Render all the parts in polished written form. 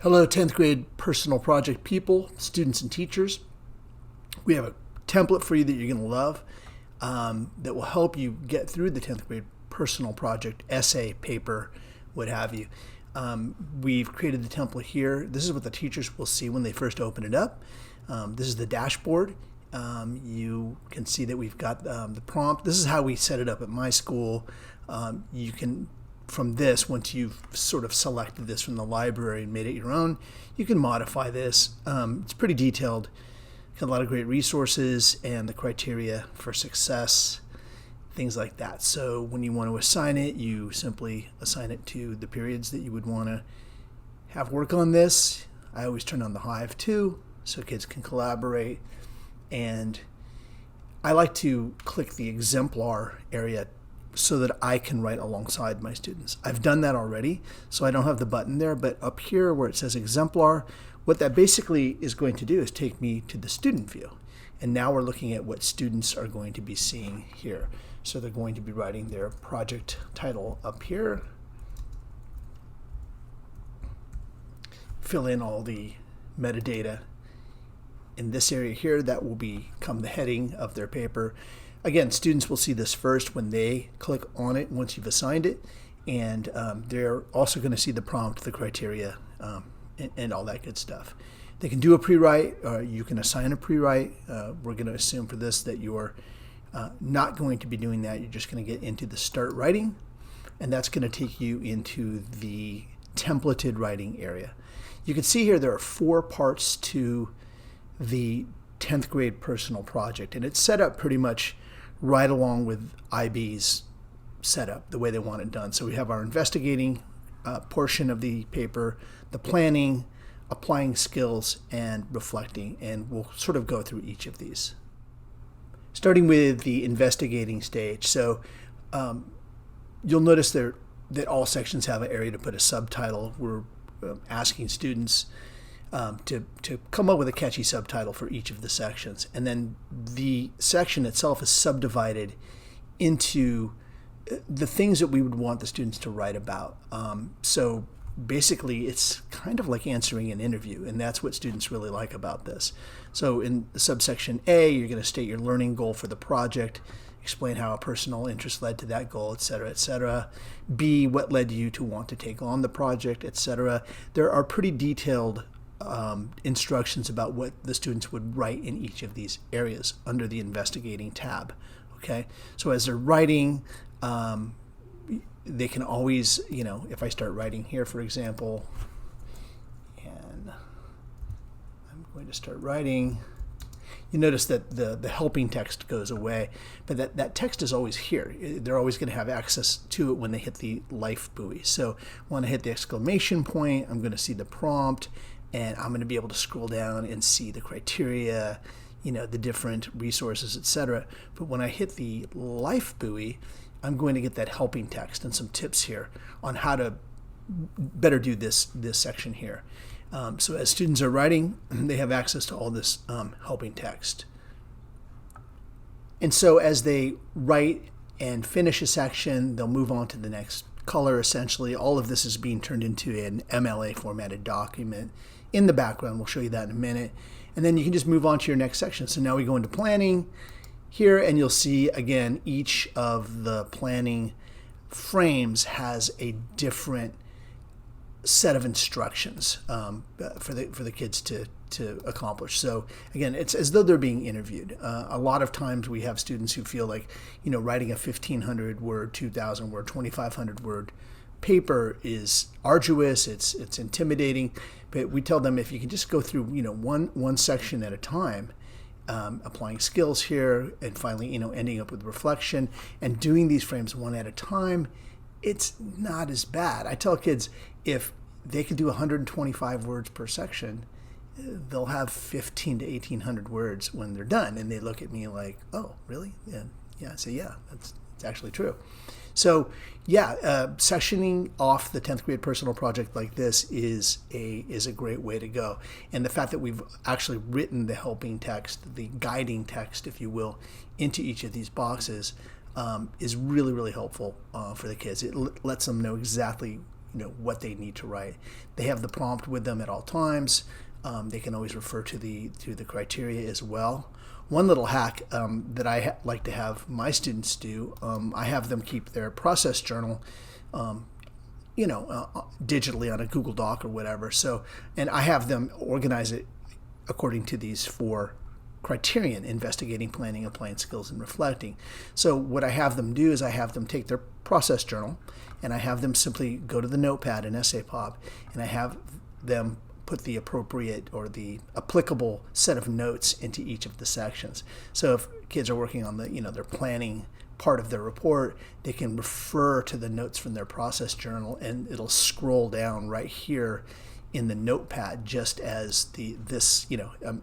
Hello, 10th grade personal project people, students and teachers. We have a template for you that you're going to love that will help you get through the 10th grade personal project, essay, paper, what have you. We've created the template here. This is what the teachers will see when they first open it up. This is the dashboard. You can see that we've got the prompt. This is how we set it up at my school. You can from this, once you've sort of selected this from the library and made it your own, you can modify this. It's pretty detailed. Got a lot of great resources and the criteria for success, things like that. So when you want to assign it, you simply assign it to the periods that you would want to have work on this. I always turn on the Hive too, so kids can collaborate. And I like to click the exemplar area so that I can write alongside my students. I've done that already, so I don't have the button there, but up here where it says exemplar, what that basically is going to do is take me to the student view. And now we're looking at what students are going to be seeing here. So they're going to be writing their project title up here, fill in all the metadata in this area here. That will become the heading of their paper. Again, students will see this first when they click on it once you've assigned it, and they're also going to see the prompt, the criteria, and all that good stuff. They can do a pre-write, or you can assign a pre-write. We're going to assume for this that you're not going to be doing that. You're just going to get into the start writing, and that's going to take you into the templated writing area. You can see here there are 4 parts to the 10th grade personal project, and it's set up pretty much right along with IB's setup, the way they want it done. So we have our investigating portion of the paper, the planning, applying skills, and reflecting, and we'll sort of go through each of these. Starting with the investigating stage. So you'll notice there that all sections have an area to put a subtitle. We're asking students to come up with a catchy subtitle for each of the sections. And then the section itself is subdivided into the things that we would want the students to write about. So basically, it's kind of like answering an interview, and that's what students really like about this. So in subsection A, you're going to state your learning goal for the project, explain how a personal interest led to that goal, etc., etc. B, what led you to want to take on the project, etc. There are pretty detailed instructions about what the students would write in each of these areas under the investigating tab. Okay, so as they're writing, they can always, if I start writing here, for example, and I'm going to start writing, you notice that the helping text goes away, but that text is always here. They're always going to have access to it when they hit the life buoy. So when I hit the exclamation point, I'm going to see the prompt, and I'm going to be able to scroll down and see the criteria, the different resources, etc. But when I hit the life buoy, I'm going to get that helping text and some tips here on how to better do this section here. So as students are writing, they have access to all this helping text. And so as they write and finish a section, they'll move on to the next color. Essentially, all of this is being turned into an MLA formatted document in the background. We'll show you that in a minute. And then you can just move on to your next section. So now we go into planning here, and you'll see again each of the planning frames has a different set of instructions for the kids to accomplish. So again, it's as though they're being interviewed. A lot of times we have students who feel like writing a 1,500 word, 2,000 word, 2,500 word paper is arduous. It's intimidating. But we tell them if you can just go through one section at a time, applying skills here, and finally ending up with reflection and doing these frames one at a time, it's not as bad. I tell kids if they can do 125 words per section, they'll have 1,500 to 1,800 words when they're done, and they look at me like, "Oh, really?" Yeah. I say, "Yeah, it's actually true." So yeah, sectioning off the 10th grade personal project like this is a great way to go. And the fact that we've actually written the helping text, the guiding text, if you will, into each of these boxes is really, really helpful for the kids. It lets them know exactly what they need to write. They have the prompt with them at all times. They can always refer to the criteria as well. One little hack that I like to have my students do, I have them keep their process journal, digitally on a Google Doc or whatever. So, and I have them organize it according to these 4 criterion: investigating, planning, applying skills, and reflecting. So what I have them do is I have them take their process journal, and I have them simply go to the notepad in EssayPop, and I have them put the appropriate or the applicable set of notes into each of the sections. So if kids are working on their planning part of their report, they can refer to the notes from their process journal, and it'll scroll down right here in the notepad, just as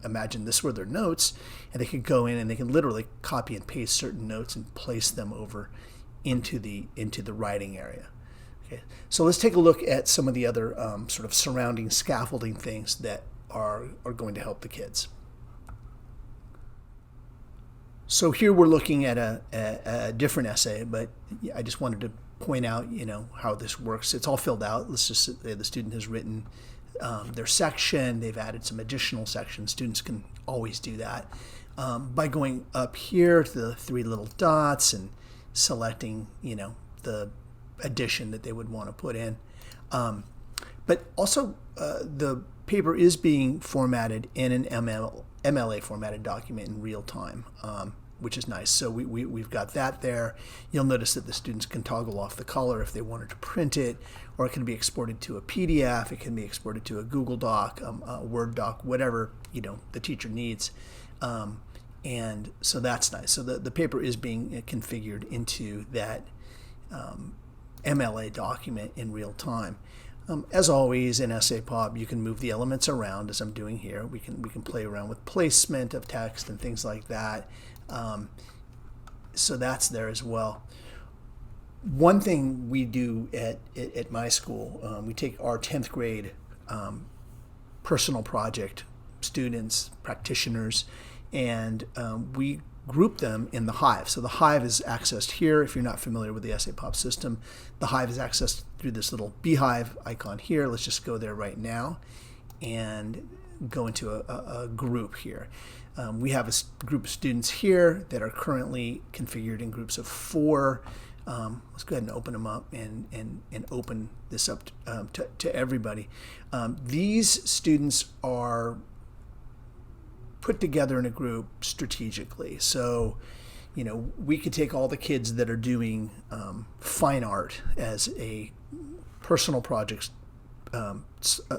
imagine this were their notes, and they can go in and they can literally copy and paste certain notes and place them over into the writing area. Okay, so let's take a look at some of the other sort of surrounding scaffolding things that are going to help the kids. So here we're looking at a different essay, but I just wanted to point out, how this works. It's all filled out. Let's just say the student has written their section. They've added some additional sections. Students can always do that by going up here to the 3 little dots and selecting, the addition that they would want to put in. But also, the paper is being formatted in an MLA formatted document in real time, which is nice. So we've got that there. You'll notice that the students can toggle off the color if they wanted to print it, or it can be exported to a PDF. It can be exported to a Google Doc, a Word doc, whatever the teacher needs. And so that's nice. So the paper is being configured into that MLA document in real time. As always in EssayPop, you can move the elements around, as I'm doing here. We can play around with placement of text and things like that. So that's there as well. One thing we do at my school, we take our 10th grade personal project students, practitioners, and we group them in the Hive. So the Hive is accessed here. If you're not familiar with the EssayPop system, the Hive is accessed through this little beehive icon here. Let's just go there right now and go into a group here. We have a group of students here that are currently configured in groups of 4. Let's go ahead and open them up and open this up to everybody. These students are put together in a group strategically. So, we could take all the kids that are doing fine art as a personal project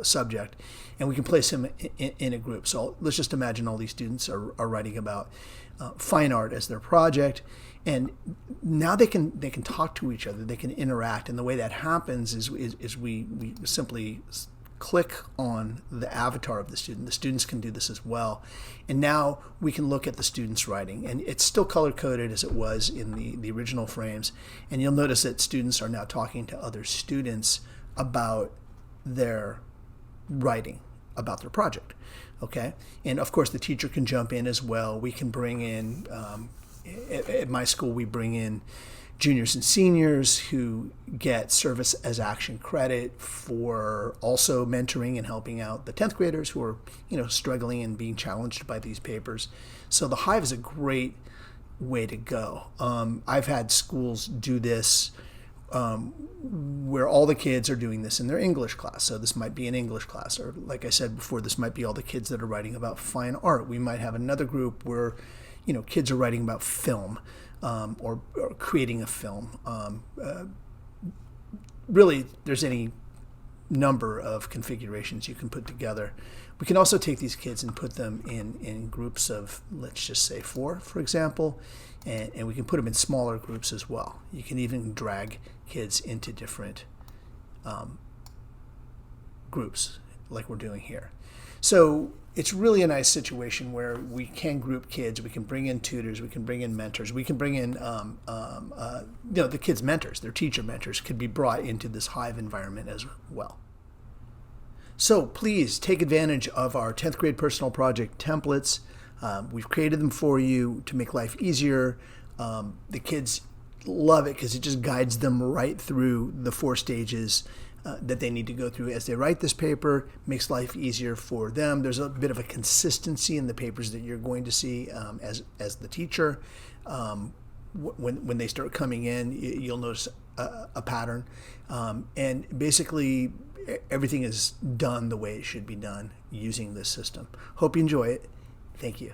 subject, and we can place them in a group. So let's just imagine all these students are writing about fine art as their project, and now they can talk to each other, they can interact, and the way that happens is we simply click on the avatar of the student. The students can do this as well. And now we can look at the students' writing. And it's still color-coded as it was in the original frames. And you'll notice that students are now talking to other students about their writing, about their project. Okay? And of course, the teacher can jump in as well. We can bring in, at my school, we bring in juniors and seniors who get service as action credit for also mentoring and helping out the 10th graders who are, struggling and being challenged by these papers. So the Hive is a great way to go. I've had schools do this where all the kids are doing this in their English class. So this might be an English class, or like I said before, this might be all the kids that are writing about fine art. We might have another group where, kids are writing about film. Or creating a film. Really, there's any number of configurations you can put together. We can also take these kids and put them in groups of, let's just say 4, for example, and we can put them in smaller groups as well. You can even drag kids into different groups like we're doing here. So it's really a nice situation where we can group kids, we can bring in tutors, we can bring in mentors, we can bring in, the kids' mentors, their teacher mentors could be brought into this Hive environment as well. So please take advantage of our 10th grade personal project templates. We've created them for you to make life easier. The kids love it because it just guides them right through the 4 stages that they need to go through as they write this paper. Makes life easier for them. There's a bit of a consistency in the papers that you're going to see as the teacher. When they start coming in, you'll notice a pattern, and basically everything is done the way it should be done using this system. Hope you enjoy it. Thank you.